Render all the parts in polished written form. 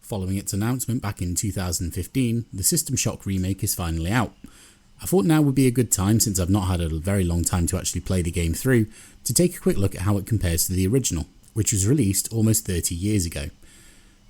Following its announcement back in 2015, the System Shock remake is finally out. I thought now would be a good time, since I've not had a very long time to actually play the game through, to take a quick look at how it compares to the original, which was released almost 30 years ago.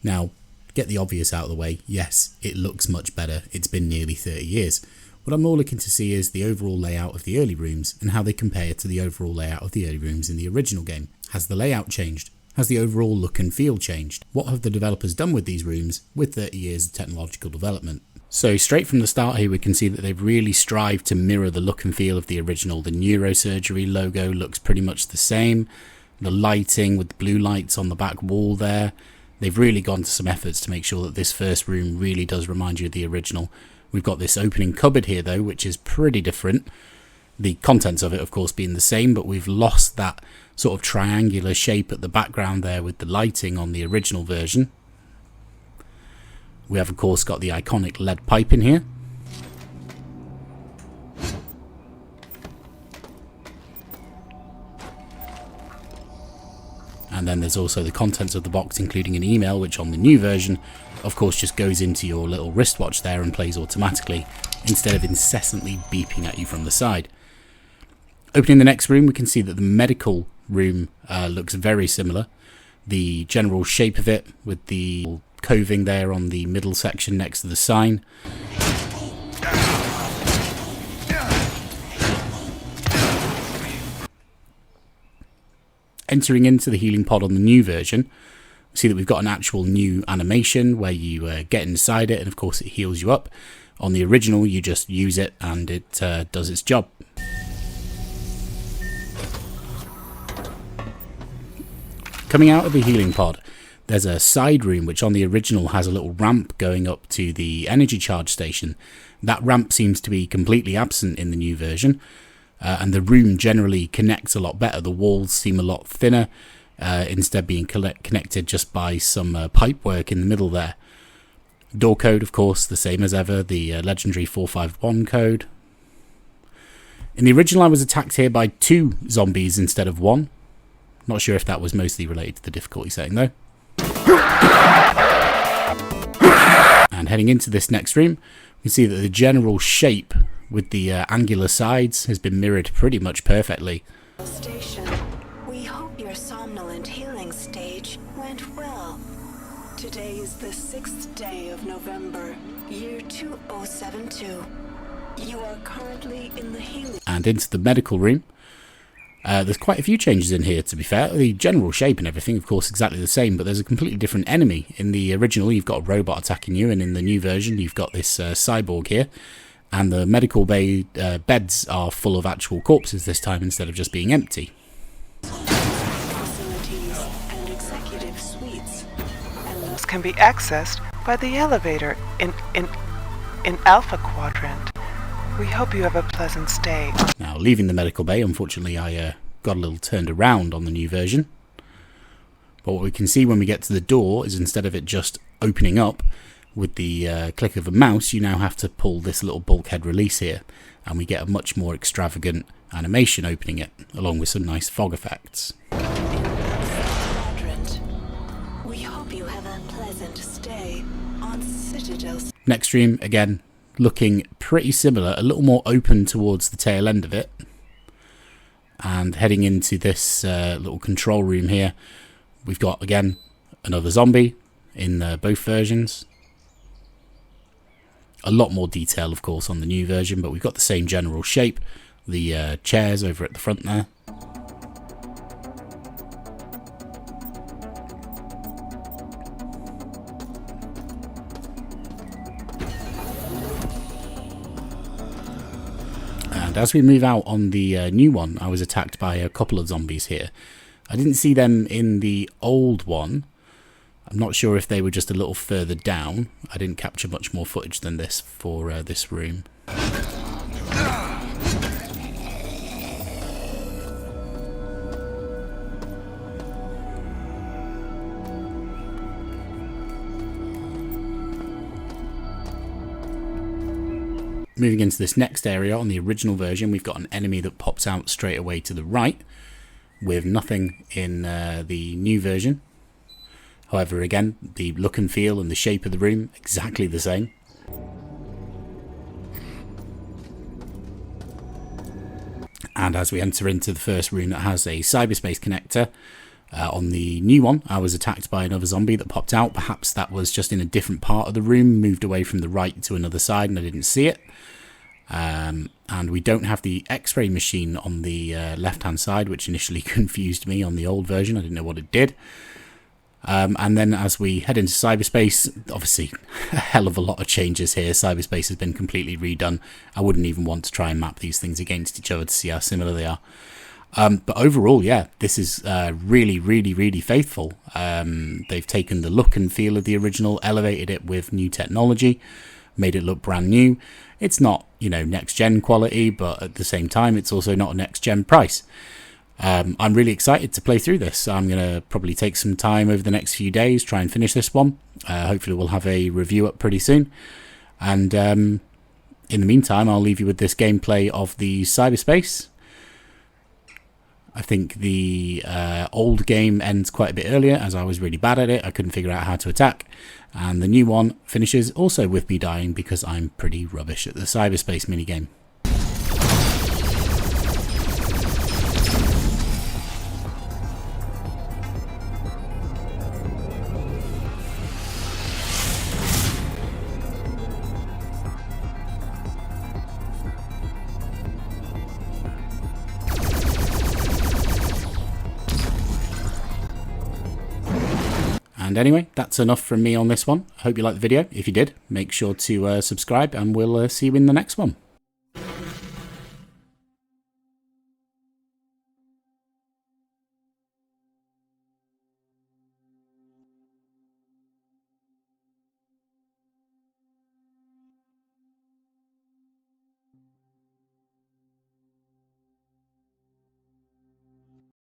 Now, get the obvious out of the way, yes, it looks much better, it's been nearly 30 years. What I'm more looking to see is the overall layout of the early rooms and how they compare to the overall layout of the early rooms in the original game. Has the layout changed? Has the overall look and feel changed? What have the developers done with these rooms with 30 years of technological development? So straight from the start here we can see that they've really strived to mirror the look and feel of the original. The neurosurgery logo looks pretty much the same. The lighting with the blue lights on the back wall there. They've really gone to some efforts to make sure that this first room really does remind you of the original. We've got this opening cupboard here though, which is pretty different. The contents of it of course being the same, but we've lost that sort of triangular shape at the background there with the lighting on the original version. We have of course got the iconic lead pipe in here. And then there's also the contents of the box, including an email, which on the new version of course just goes into your little wristwatch there and plays automatically instead of incessantly beeping at you from the side. Opening the next room, we can see that the medical room looks very similar. The general shape of it with the coving there on the middle section next to the sign. Entering into the healing pod on the new version, we see that we've got an actual new animation where you get inside it and of course it heals you up. On the original you just use it and it does its job. Coming out of the healing pod, there's a side room which on the original has a little ramp going up to the energy charge station. That ramp seems to be completely absent in the new version, and the room generally connects a lot better. The walls seem a lot thinner, instead being connected just by some pipe work in the middle there. Door code of course the same as ever, the legendary 451 code. In the original I was attacked here by 2 zombies instead of 1. Not sure if that was mostly related to the difficulty setting though. And heading into this next room, we see that the general shape with the angular sides has been mirrored pretty much perfectly. Station, we hope your somnolent healing stage went well. Today is the 6th day of November, year 2072. You are currently in the healing. And into the medical room. There's quite a few changes in here, to be fair. The general shape and everything, of course, exactly the same, but there's a completely different enemy. In the original, you've got a robot attacking you, and in the new version, you've got this cyborg here. And the medical bay beds are full of actual corpses this time, instead of just being empty. Facilities and executive suites. This can be accessed by the elevator in Alpha Quadrant. We hope you have a pleasant stay. Now, leaving the medical bay, unfortunately I got a little turned around on the new version. But what we can see when we get to the door is instead of it just opening up with the click of a mouse, you now have to pull this little bulkhead release here. And we get a much more extravagant animation opening it, along with some nice fog effects. Quadrant. We hope you have a pleasant stay on Citadel's. Next room, again, looking pretty similar, a little more open towards the tail end of it. And heading into this little control room here, we've got again another zombie in both versions. A lot more detail of course on the new version, but we've got the same general shape. The chairs over at the front there. And as we move out on the new one, I was attacked by a couple of zombies here. I didn't see them in the old one. I'm not sure if they were just a little further down. I didn't capture much more footage than this for this room. Moving into this next area, on the original version, we've got an enemy that pops out straight away to the right, with nothing in the new version. However, again, the look and feel and the shape of the room, exactly the same. And as we enter into the first room that has a cyberspace connector, on the new one, I was attacked by another zombie that popped out. Perhaps that was just in a different part of the room, moved away from the right to another side, and I didn't see it. And we don't have the X-ray machine on the left-hand side, which initially confused me on the old version. I didn't know what it did. And then as we head into cyberspace, obviously a hell of a lot of changes here. Cyberspace has been completely redone. I wouldn't even want to try and map these things against each other to see how similar they are. But overall, yeah, this is really, really, really faithful. They've taken the look and feel of the original, elevated it with new technology, made it look brand new. It's not, next-gen quality, but at the same time, it's also not a next-gen price. I'm really excited to play through this. I'm going to probably take some time over the next few days, try and finish this one. Hopefully we'll have a review up pretty soon. And in the meantime, I'll leave you with this gameplay of the cyberspace. I think the old game ends quite a bit earlier, as I was really bad at it. I couldn't figure out how to attack. And the new one finishes also with me dying because I'm pretty rubbish at the cyberspace minigame. And anyway, that's enough from me on this one. I hope you liked the video. If you did, make sure to subscribe, and we'll see you in the next one.